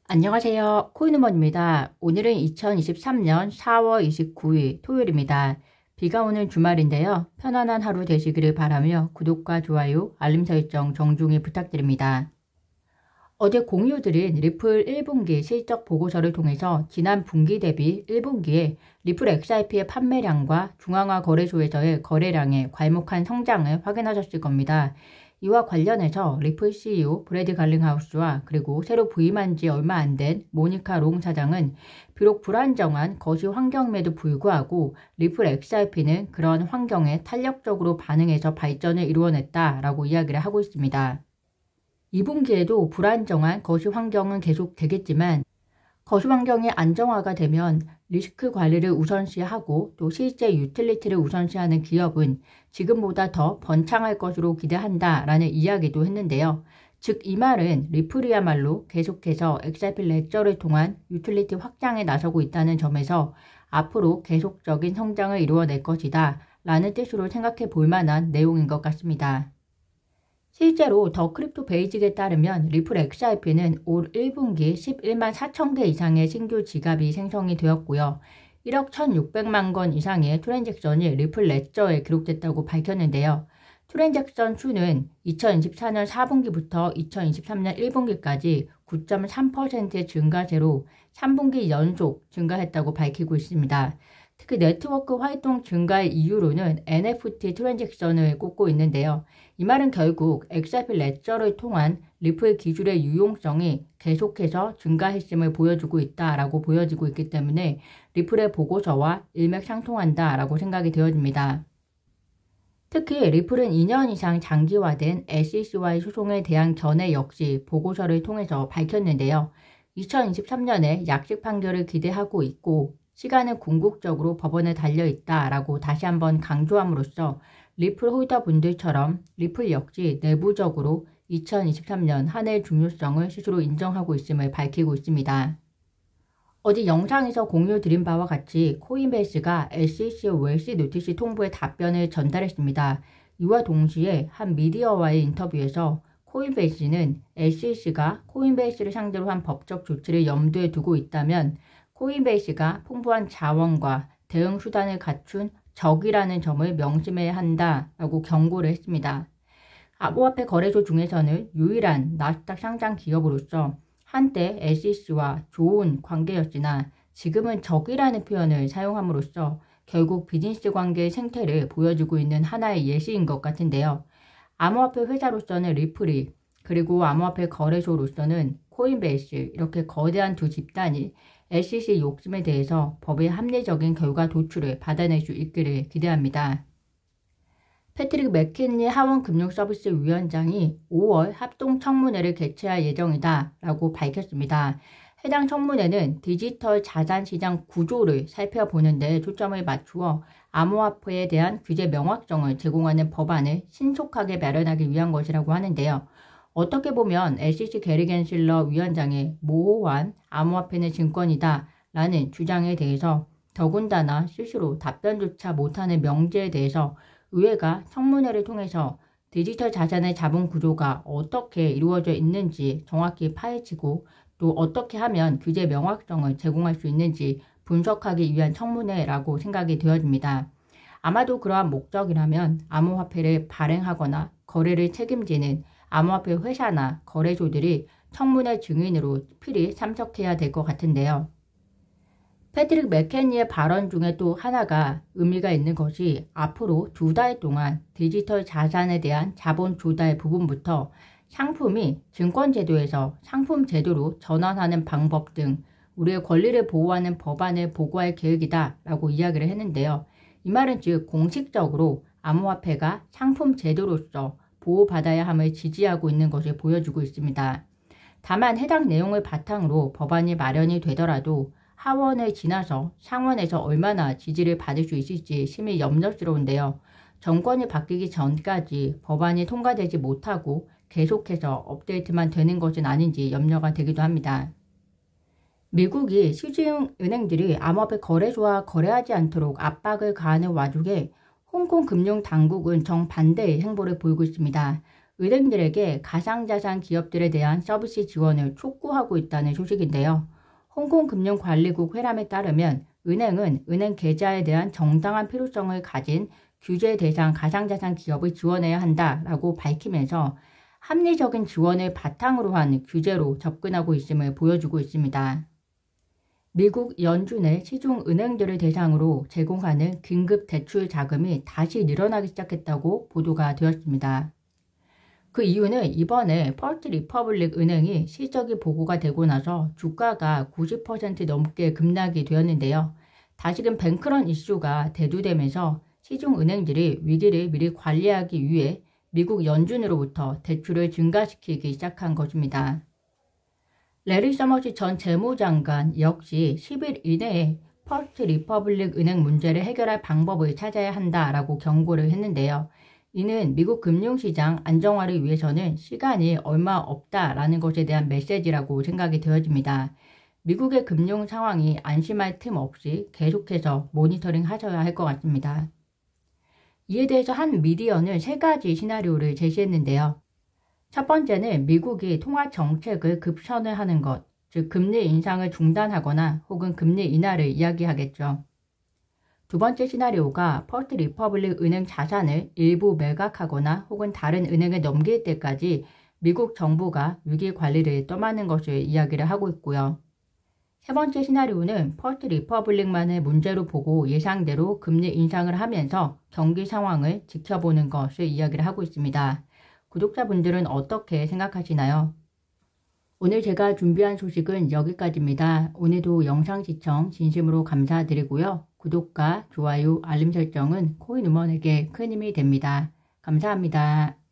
안녕하세요. 코인우먼입니다. 오늘은 2023년 4월 29일 토요일입니다. 비가 오는 주말인데요. 편안한 하루 되시기를 바라며 구독과 좋아요, 알림 설정 정중히 부탁드립니다. 어제 공유드린 리플 1분기 실적 보고서를 통해서 지난 분기 대비 1분기에 리플 XRP의 판매량과 중앙화 거래소에서의 거래량의 괄목한 성장을 확인하셨을 겁니다. 이와 관련해서 리플 CEO 브래드 갈링하우스와 그리고 새로 부임한 지 얼마 안 된 모니카 롱 사장은 비록 불안정한 거시 환경임에도 불구하고 리플 XRP는 그런 환경에 탄력적으로 반응해서 발전을 이루어냈다라고 이야기를 하고 있습니다. 2분기에도 불안정한 거시 환경은 계속되겠지만 거시 환경이 안정화가 되면 리스크 관리를 우선시하고 또 실제 유틸리티를 우선시하는 기업은 지금보다 더 번창할 것으로 기대한다라는 이야기도 했는데요. 즉 이 말은 리플이야말로 계속해서 XRP 레저를 통한 유틸리티 확장에 나서고 있다는 점에서 앞으로 계속적인 성장을 이루어낼 것이다 라는 뜻으로 생각해 볼 만한 내용인 것 같습니다. 실제로 더 크립토 베이직에 따르면 리플 XRP는 올 1분기 11만 4천 개 이상의 신규 지갑이 생성이 되었고요. 1억 1,600만 건 이상의 트랜잭션이 리플 레저에 기록됐다고 밝혔는데요. 트랜잭션 수는 2024년 4분기부터 2023년 1분기까지 9.3%의 증가세로 3분기 연속 증가했다고 밝히고 있습니다. 특히 네트워크 활동 증가의 이유로는 NFT 트랜잭션을 꼽고 있는데요. 이 말은 결국 XRP 레저를 통한 리플 기술의 유용성이 계속해서 증가했음을 보여주고 있다라고 보여지고 있기 때문에 리플의 보고서와 일맥상통한다라고 생각이 되어집니다. 특히 리플은 2년 이상 장기화된 SEC와의 소송에 대한 견해 역시 보고서를 통해서 밝혔는데요. 2023년에 약식 판결을 기대하고 있고 시간은 궁극적으로 법원에 달려있다라고 다시 한번 강조함으로써 리플 홀더분들처럼 리플 역시 내부적으로 2023년 한 해의 중요성을 스스로 인정하고 있음을 밝히고 있습니다. 어제 영상에서 공유드린 바와 같이 코인베이스가 SEC의 웰시 노티스 통보에 답변을 전달했습니다. 이와 동시에 한 미디어와의 인터뷰에서 코인베이스는 SEC가 코인베이스를 상대로 한 법적 조치를 염두에 두고 있다면 코인베이스가 풍부한 자원과 대응 수단을 갖춘 적이라는 점을 명심해야 한다라고 경고를 했습니다. 암호화폐 거래소 중에서는 유일한 나스닥 상장 기업으로서 한때 SEC와 좋은 관계였으나 지금은 적이라는 표현을 사용함으로써 결국 비즈니스 관계의 생태를 보여주고 있는 하나의 예시인 것 같은데요. 암호화폐 회사로서는 리플이 그리고 암호화폐 거래소로서는 코인베이스 이렇게 거대한 두 집단이 SEC 욕심에 대해서 법의 합리적인 결과 도출을 받아낼 수 있기를 기대합니다. 패트릭 맥킨리 하원금융서비스위원장이 5월 합동청문회를 개최할 예정이다 라고 밝혔습니다. 해당 청문회는 디지털 자산시장 구조를 살펴보는 데 초점을 맞추어 암호화폐에 대한 규제 명확성을 제공하는 법안을 신속하게 마련하기 위한 것이라고 하는데요. 어떻게 보면 SEC 게리 겐실러 위원장의 모호한 암호화폐는 증권이다 라는 주장에 대해서 더군다나 스스로 답변조차 못하는 명제에 대해서 의회가 청문회를 통해서 디지털 자산의 자본 구조가 어떻게 이루어져 있는지 정확히 파헤치고 또 어떻게 하면 규제 명확성을 제공할 수 있는지 분석하기 위한 청문회라고 생각이 되어집니다. 아마도 그러한 목적이라면 암호화폐를 발행하거나 거래를 책임지는 암호화폐 회사나 거래소들이 청문회 증인으로 필히 참석해야 될 것 같은데요. 패트릭 맥케니의 발언 중에 또 하나가 의미가 있는 것이 앞으로 2달 동안 디지털 자산에 대한 자본 조달 부분부터 상품이 증권제도에서 상품제도로 전환하는 방법 등 우리의 권리를 보호하는 법안을 보고할 계획이다 라고 이야기를 했는데요. 이 말은 즉 공식적으로 암호화폐가 상품제도로서 보호받아야 함을 지지하고 있는 것을 보여주고 있습니다. 다만 해당 내용을 바탕으로 법안이 마련이 되더라도 하원을 지나서 상원에서 얼마나 지지를 받을 수 있을지 심히 염려스러운데요. 정권이 바뀌기 전까지 법안이 통과되지 못하고 계속해서 업데이트만 되는 것은 아닌지 염려가 되기도 합니다. 미국이 시중 은행들이 암호화폐 거래소와 거래하지 않도록 압박을 가하는 와중에 홍콩 금융당국은 정반대의 행보를 보이고 있습니다. 은행들에게 가상자산 기업들에 대한 서비스 지원을 촉구하고 있다는 소식인데요. 홍콩금융관리국 회람에 따르면 은행은 은행 계좌에 대한 정당한 필요성을 가진 규제 대상 가상자산 기업을 지원해야 한다라고 밝히면서 합리적인 지원을 바탕으로 한 규제로 접근하고 있음을 보여주고 있습니다. 미국 연준의 시중 은행들을 대상으로 제공하는 긴급 대출 자금이 다시 늘어나기 시작했다고 보도가 되었습니다. 그 이유는 이번에 퍼스트 리퍼블릭 은행이 실적이 보고가 되고 나서 주가가 90% 넘게 급락이 되었는데요. 다시금 뱅크런 이슈가 대두되면서 시중 은행들이 위기를 미리 관리하기 위해 미국 연준으로부터 대출을 증가시키기 시작한 것입니다. 레리 서머스 전 재무장관 역시 10일 이내에 퍼스트 리퍼블릭 은행 문제를 해결할 방법을 찾아야 한다라고 경고를 했는데요. 이는 미국 금융시장 안정화를 위해서는 시간이 얼마 없다라는 것에 대한 메시지라고 생각이 되어집니다. 미국의 금융 상황이 안심할 틈 없이 계속해서 모니터링 하셔야 할 것 같습니다. 이에 대해서 한 미디어는 3가지 시나리오를 제시했는데요. 첫 번째는 미국이 통화 정책을 급선회하는 것, 즉 금리 인상을 중단하거나 혹은 금리 인하를 이야기하겠죠. 두 번째 시나리오가 퍼스트 리퍼블릭 은행 자산을 일부 매각하거나 혹은 다른 은행에 넘길 때까지 미국 정부가 위기 관리를 떠맡는 것을 이야기를 하고 있고요. 세 번째 시나리오는 퍼스트 리퍼블릭만의 문제로 보고 예상대로 금리 인상을 하면서 경기 상황을 지켜보는 것을 이야기를 하고 있습니다. 구독자분들은 어떻게 생각하시나요? 오늘 제가 준비한 소식은 여기까지입니다. 오늘도 영상 시청 진심으로 감사드리고요. 구독과 좋아요, 알림 설정은 코인우먼에게 큰 힘이 됩니다. 감사합니다.